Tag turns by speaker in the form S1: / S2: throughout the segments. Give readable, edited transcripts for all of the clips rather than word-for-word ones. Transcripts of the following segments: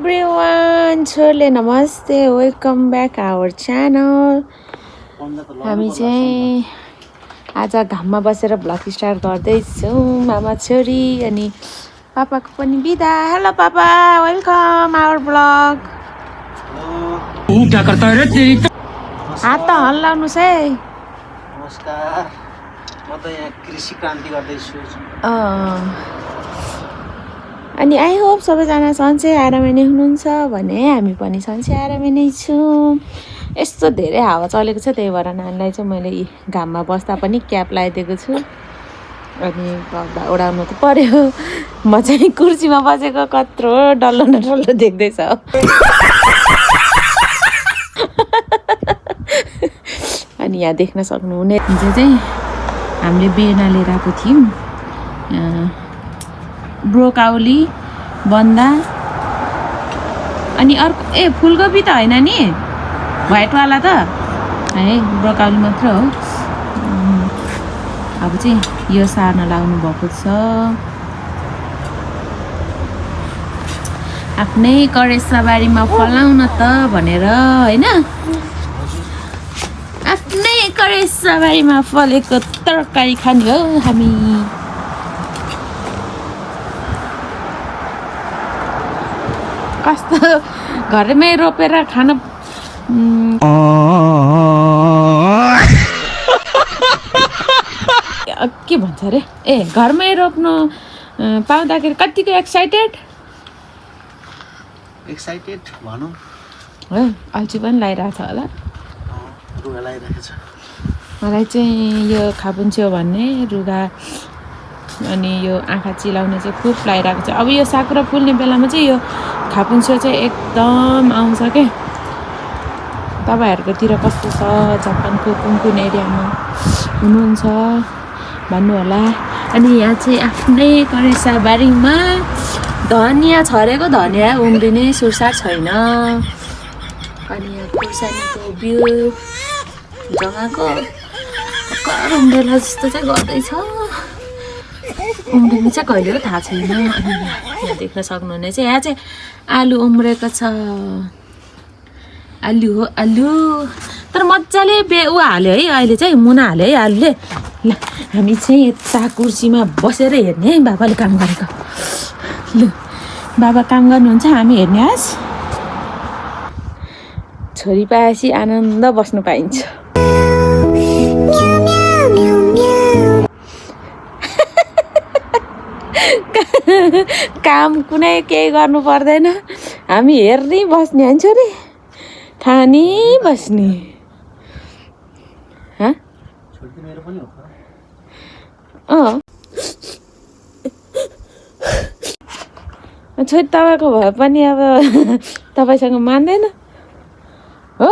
S1: Everyone, छोरले नमस्ते, welcome back our channel. हामी चाहिँ आज घाममा बसेर भ्लग स्टार्ट गर्दैछौँ, मामा छोरी अनि पापाको पनि बिदा। हेलो पापा, वेलकम आवर भ्लग। हात त हल्लाउनुहोस् है।
S2: नमस्कार, म त यहाँ कृषि क्रान्ति गर्दैछु।
S1: अनि आई होप सबैजना सन्चै आरामै नै हुनुहुन्छ भने हामी पनि सन्चै आरामै नै छौँ। यस्तो धेरै हावा चलेको छ, त्यही भएर नानीलाई चाहिँ मैले घाममा बस्दा पनि क्याप लगाइदिएको छु। अनि उडाउनु त पर्यो। म चाहिँ कुर्सीमा बसेको कत्रो डल्लो न डल्लो देख्दैछ। अनि यहाँ देख्न सक्नुहुने हिजो चाहिँ हामीले बेर्ना लिएर आएको थियौँ। ब्रोकाउली, बन्दा अनि अर्को फुलकोपी त होइन नि, व्हाइटवाला त है, ब्रोकाउली मात्र हो। अब चाहिँ यो सार्न लाउनु भएको छ। आफ्नै करेसाबारीमा फलाउन त भनेर होइन, आफ्नै करेसाबारीमा फलेको तरकारी खाने हो हामी। कस्तो घरमै रोपेर खान के भन्छ अरे, घरमै रोप्नु पाउँदाखेरि कतिको एक्साइटेड
S2: भनौँ।
S1: हो, अल्छी पनि लगाइरहेको छ होला।
S2: रुगा लगाइरहेको छ।
S1: मलाई चाहिँ यो खापुन्छ्यो भन्ने रुगा अनि यो आँखा चिलाउने चाहिँ खुब लगाइरहेको छ। अब यो साकुरा फुल्ने बेलामा चाहिँ यो खापुन्छ्यो चाहिँ एकदम आउँछ के। तपाईँहरूकोतिर कस्तो छ, जापानको कुन कुन एरियामा हुनुहुन्छ भन्नु होला। अनि यहाँ चाहिँ आफ्नै करेसाबारीमा धनियाँ छरेको, धनियाँ उम्रिने सुरसार छैन। अनि यहाँ खुर्सानीको बिउ जग्गाको उम्रेला जस्तो चाहिँ गर्दैछ। उम्रिने चाहिँ कहिले हो थाहा छैन। अनि यहाँ देख्न सक्नुहुने चाहिँ यहाँ चाहिँ आलु उम्रेको छ। आलु हो आलु, तर मजाले ऊ हाल्यो है, अहिले चाहिँ मुना हाल्यो है आलुले। ल हामी चाहिँ यता कुर्सीमा बसेर हेर्ने है, बाबाले काम गरेको। ल बाबा काम गर्नुहुन्छ, हामी हेर्ने। आज छोरी पाएपछि आनन्द बस्नु पाइन्छ। काम कुनै केही गर्नु पर्दैन, हामी हेर्नै बस्ने होइन छोरी, खानी बस्ने। छोरी तपाईँको भए पनि अब तपाईँसँग मान्दैन हो।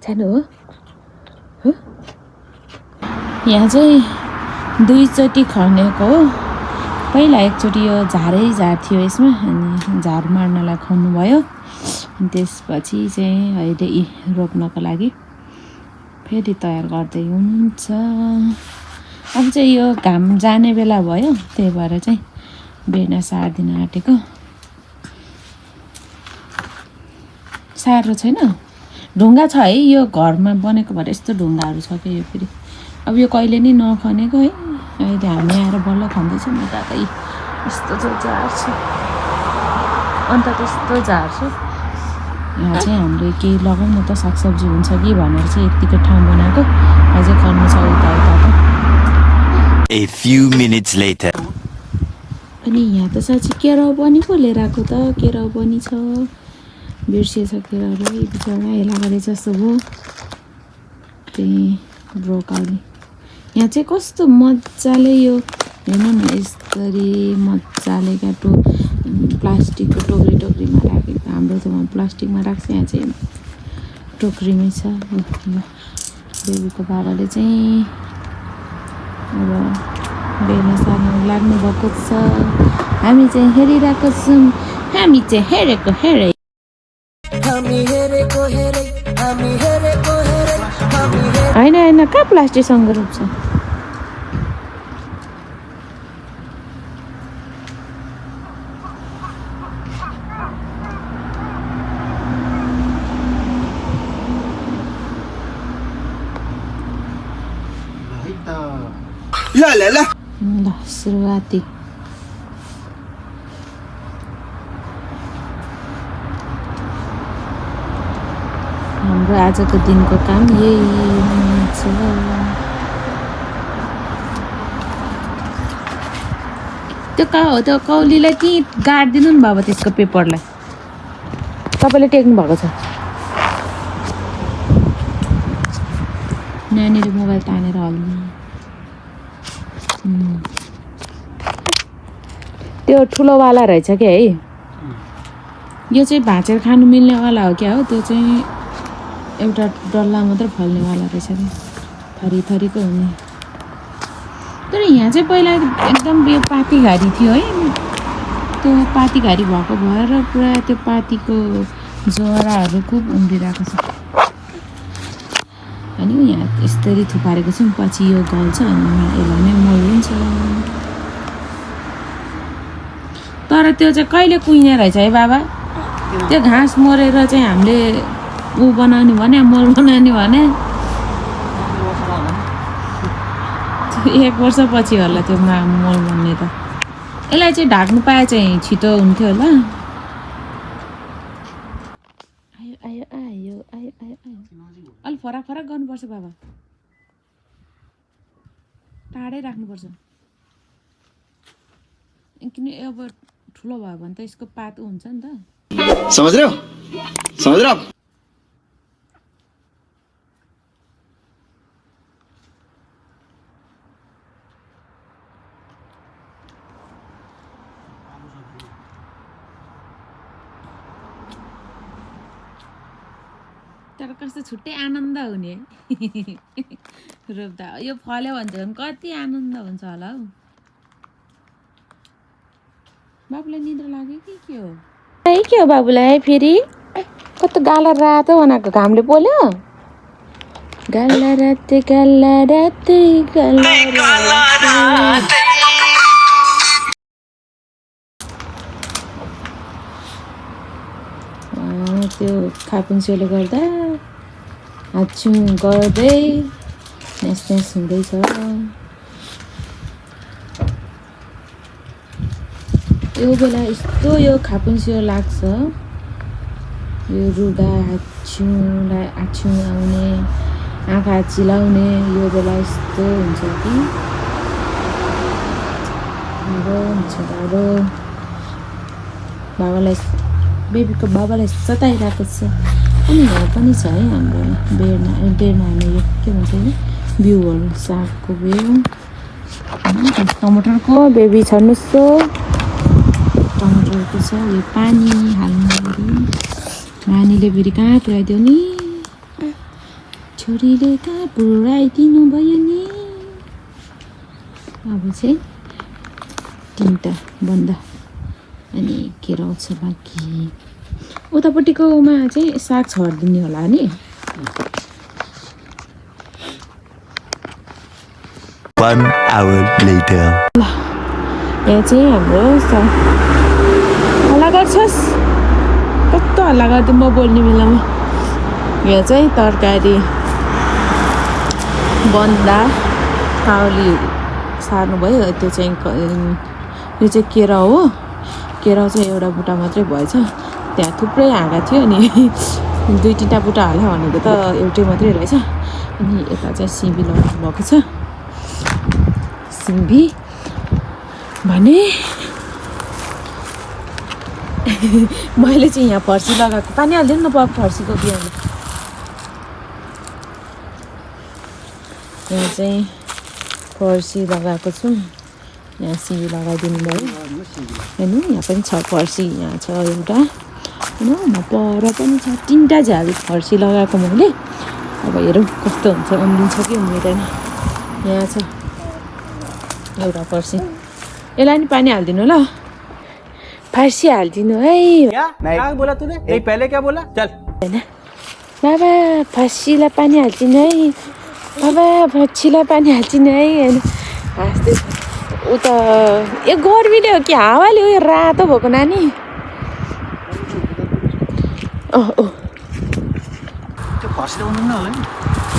S1: जानु हो। यहाँ चाहिँ दुईचोटि खनेको हो। पहिला एकचोटि यो झारै झार्थ्यो यसमा, अनि झार मार्नलाई खन्नु भयो। अनि त्यसपछि चाहिँ अहिले रोप्नको लागि फेरि तयार गर्दै हुनुहुन्छ। अब चाहिँ यो घाम जाने बेला भयो, त्यही भएर चाहिँ बेर्ना सार्दिन आँटेको। साह्रो छैन, ढुङ्गा छ है, यो घरमा बनेको भएर यस्तो ढुङ्गाहरू छ कि। यो फेरि अब यो कहिले नि नखनेको है, अहिले हामी आएर बल्ल खन्दैछौँ। म त यस्तो चाहिँ झार्छ, अन्त त्यस्तो झार्छ। यहाँ चाहिँ हामीले केही लगाउनु त सागसब्जी हुन्छ कि भनेर चाहिँ यतिको ठाउँ बनाएको, अझै खन्नु छ उता उता त।
S3: A few minutes later.
S1: अनि यहाँ त साँच्ची केराउ पनि पो लिएर आएको त, केराउ पनि छ। बिर्सिएछ केराउहरू है, बिचरा हेला गरे जस्तो भयो। त्यही ब्रोकाउली यहाँ चाहिँ कस्तो मजाले यो हेर्नु न, यसरी मजाले क्या प्लास्टिकको टोक्रीमा राखेको। हाम्रो त वहाँ प्लास्टिकमा राख्छ, यहाँ चाहिँ टोक्रीमै छ। बेबीको बाबाले चाहिँ अब बेर्ना सार्न लाग्नु भएको छ। हामी चाहिँ हेरिरहेको छौँ, हामी चाहिँ हेरेको हेरे। होइन कहाँ प्लास्टिकसँग रोप्छ। ल सुरुवाती हाम्रो आजको दिनको काम यही छ। त्यो कौलीलाई कि गाडिदिनु नि बाबा त्यसको पेपरलाई, तपाईँले टेक्नु भएको छ। नानीले मोबाइल तानेर हल्नु। त्यो ठुलोवाला रहेछ क्या है, यो चाहिँ भाँचेर खानु मिल्नेवाला हो क्या हो, त्यो चाहिँ एउटा डल्ला मात्र फल्नेवाला रहेछ क्या, थरी थरीको हुने। तर यहाँ चाहिँ पहिला एकदम यो पातीघारी थियो है, त्यो पातीघारी भएको भएर पुरा त्यो पातीको जराहरू खुब उम्रिरहेको छ। अनि यहाँ यसरी थुपारेको छौँ, पछि यो गल्छ अनि यसलाई नै मल हुन्छ। तर त्यो चाहिँ कहिले कुहिने रहेछ है बाबा, त्यो घाँस मरेर चाहिँ हामीले ऊ बनाउने भने, मल बनाउने भने 1 वर्षपछि होला त्यो मल बन्ने त। यसलाई चाहिँ ढाक्नु पाए चाहिँ छिटो हुन्थ्यो होला। आयो आयो आयो आयो आयो आयो, अलि फरक फरक गर्नुपर्छ बाबा, टाढै राख्नुपर्छ, किन अब ठुलो भयो भने त यसको पात हुन्छ नि त।
S4: समझ रहे हो
S1: तर कस्तो छुट्टै आनन्द हुने रोप्दा। यो फल्यो भने चाहिँ कति आनन्द हुन्छ होला हौ। बाबुलाई निद्रा लाग्यो कि के हो? के हो बाबुलाई फेरि? कस्तो गाला रातो बनाएको, घामले पोल्यो? गाला राते गाला राते गाला राते। त्यो खापुन्सेले गर्दा हाच्छुँ गर्दै न्यास हुँदैछ। यो बेला यस्तो यो खापुन्सियो लाग्छ, यो रुगा हाच्छुँ आउने, आँखा चिलाउने, यो बेला यस्तो हुन्छ कि गाह्रो बाबालाई, बेबीको बाबालाई सताइरहेको छ। अनि यहाँ पनि छ है हाम्रो बेडमा हामी यो के भन्छ नि, बिउहरू, सागको बिउ, टमाटरको बेबी छर्नुहोस् त, टमाटरको छ। यो पानी हाल्नु, नानीले फेरि कहाँ पुऱ्याइदियो नि, छोरीले कहाँ पुऱ्याइदिनु भयो नि। अब चाहिँ 3टा बन्द अनि केराउँछ बाँकी। उतापट्टिकोमा चाहिँ साग छरिदिने होला नि।
S3: One hour later.
S1: ल यहाँ चाहिँ हाम्रो हल्ला गर्छस्, कस्तो हल्ला गरिदिउँ म बोल्ने बेलामा। यहाँ चाहिँ तरकारी बन्दा काउली सार्नुभयो। त्यो चाहिँ यो चाहिँ केरा हो, केरा चाहिँ एउटा बुट्टा मात्रै भएछ, त्यहाँ थुप्रै हाँगा थियो अनि 2-3टा बुट्टा हाल्यो भनेको त एउटै मात्रै रहेछ। अनि यता चाहिँ सिमी लगाउनु भएको छ, सिमी भने मैले चाहिँ यहाँ फर्सी लगाएको, पानी हालिदिनु न बाबु फर्सीको बिहामा। यहाँ चाहिँ फर्सी लगाएको छु, यहाँ सिमी लगाइदिनु भयो हेर्नु। यहाँ पनि छ फर्सी, यहाँ छ एउटा होइन, पर पनि छ 3टा झाल फर्सी लगाएको मैले। अब हेरौँ कस्तो हुन्छ, उम्रिन्छ कि उम्रिँदैन। यहाँ छ एउटा फर्सी, यसलाई नि पानी हालिदिनु ल, फर्सी हालिदिनु है।
S2: क्या बोला तूने? नहीं पहले क्या बोला? चल
S1: होइन बाबा फर्सीलाई पानी हालिदिनु है, बाबा फर्सीलाई पानी हालिदिनु है। होइन हाँस्दै ऊ त यो गर्मीले हो कि हावाले हो यो रातो भएको नानी।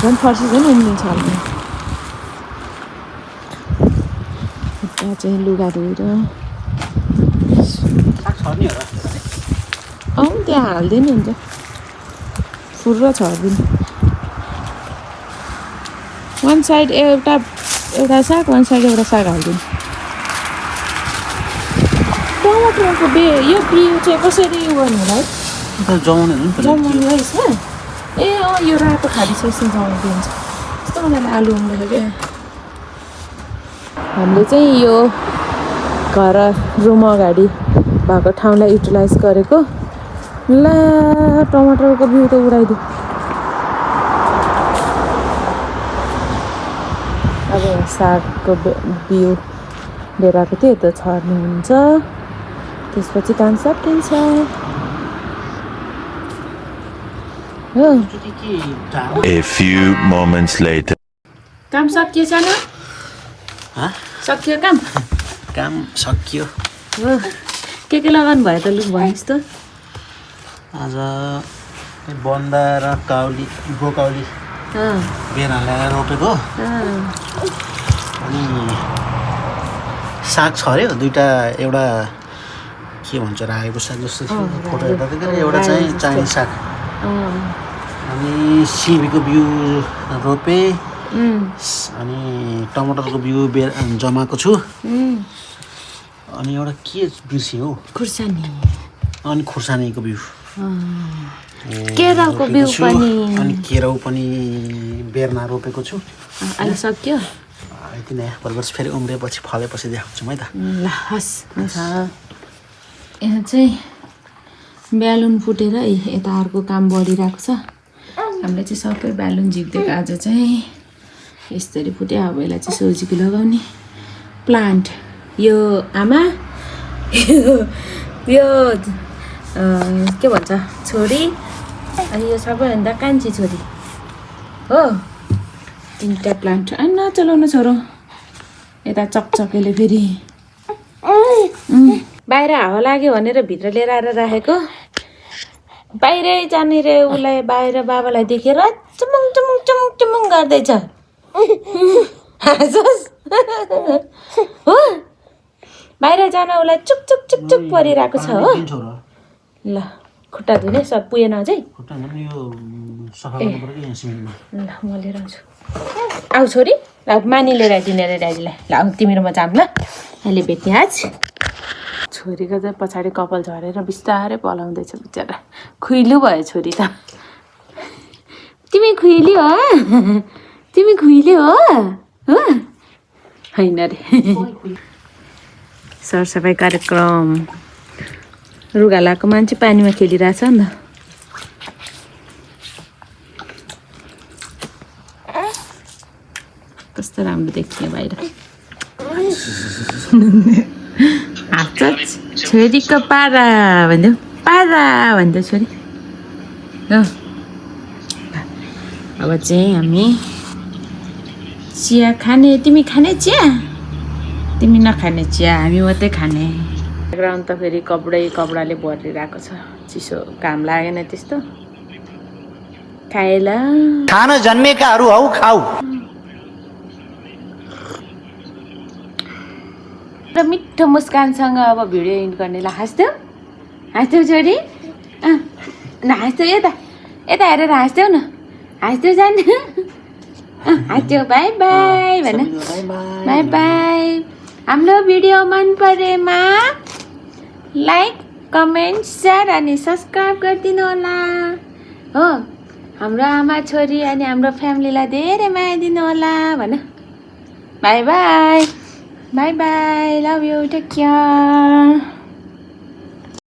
S1: झन् फर्सी झन् उम्रिन्छ होला। यहाँ चाहिँ लुगा धोएर
S2: साग छर्ने हो र
S1: त्यहाँ हालिदिनु हुन्छ फुर्र छरिदिनु वान साइड एउटा साग वान साइड एउटा साग हालिदिनु टमाटरको यो बिउ चाहिँ कसरी गर्नु होला है
S2: जमाउने हो नि
S1: जमाउनुलाई यसमा ए यो रातो खाली छ यसमा जमाउनु दिन्छ यस्तो मलाई आलु उम्लेको क्या हामीले चाहिँ यो घर रुम अगाडि भएको ठाउँलाई युटिलाइज गरेको ला टमाटरको बिउ त उडाइदियो अब सागको बिउ लिएर आएको थियो त्यो छर्नु हुन्छ त्यसपछि काम सकिन्छ हो
S3: A few moments later.
S1: काम सकिएछ न सकियो
S2: काम सकियो
S1: हो के लगाउनु भयो त लु भन्नुहोस् त
S2: आज बन्दा र काउली ब्रोकाउली बेर हालेर रोपेको अनि साग छर्यो दुईटा एउटा के भन्छ रायोको साग जस्तो थियो फोटो हेर्दा त एउटा चाहिँ चाइनिज साग अनि सिमीको बिउ रोपे अनि टमाटरको बिउ जमाएको छु अनि एउटा के बिर्सेँ हौ
S1: खुर्सानी
S2: अनि खुर्सानीको बिउ
S1: केराउको बिउ पनि
S2: अनि केराउ पनि बेर्ना रोपेको छु
S1: अहिले सक्यो
S2: यति नै भर्खर फेरि उम्रेपछि फलेपछि देखाउँछु है त
S1: ल हस् हुन्छ यहाँ चाहिँ ब्यालुन फुटेर यता अर्को काम बढिरहेको छ हामीले चाहिँ सबै ब्यालुन झिक्दिएको आज चाहिँ यसरी फुट्यो अब यसलाई चाहिँ सोझिको लगाउने प्लान्ट यो आमा यो के भन्छ छोरी अनि यो सबैभन्दा कान्छी छोरी हो तिनवटा प्लान्ट अनि नचलाउनु छोरो यता चकचकेले फेरि बाहिर हावा लाग्यो भनेर भित्र लिएर आएर राखेको बाहिरै जाने रे उसलाई बाहिर बाबालाई देखेर चुमुङ चुमुङ चुमुङ चुमुङ गर्दैछ हाँसोस् हो बाहिर जान उसलाई चुक चुक चुक चुक परिरहेको छ हो ल खुट्टा धुने सब पुगेन अझै ल म लिएर आउँछु आऊ छोरी ल मानी लिएर आइदिने रे ड्याडीलाई ल आऊ तिमी र म जाऊँ ल अहिले भेट्ने आज छोरीको चाहिँ पछाडि कपाल झरेर बिस्तारै पलाउँदैछ बिचरा खुइलो भयो छोरी त तिमी खुइली हो तिमी खुइली हो होइन रे सरसफाइ कार्यक्रम रुगा लगाएको मान्छे पानीमा खेलिरहेछ नि त कस्तो राम्रो देखियो बाहिर हाँस्छ छोरीको पारा भनिदेऊ पारा भनिदेऊ छोरी हो अब चाहिँ हामी चिया खाने तिमी खाने चिया तिमी नखाने चिया हामी मात्रै खाने ग्राउन्ड त फेरि कपडाले भरिरहेको छ चिसो काम लागेन त्यस्तो खाएला
S2: खान जन्मेकाहरू हौ खाऊ
S1: र मिठो मुस्कानसँग अब भिडियो इन्ड गर्नेलाई हाँस्थ्यौ छोरी हाँस्थ्यौ यता हेरेर हाँस्थ्यौ न हाँस्थ्यौ जानु हाँस्थ्यौ बाई बाई भन बाई बाई हाम्रो भिडियो मन परेमा लाइक कमेन्ट सेयर अनि सब्सक्राइब गरिदिनु होला हो हाम्रो आमा छोरी अनि हाम्रो फ्यामिलीलाई धेरै माया दिनु होला भन bye bye bye bye love you take care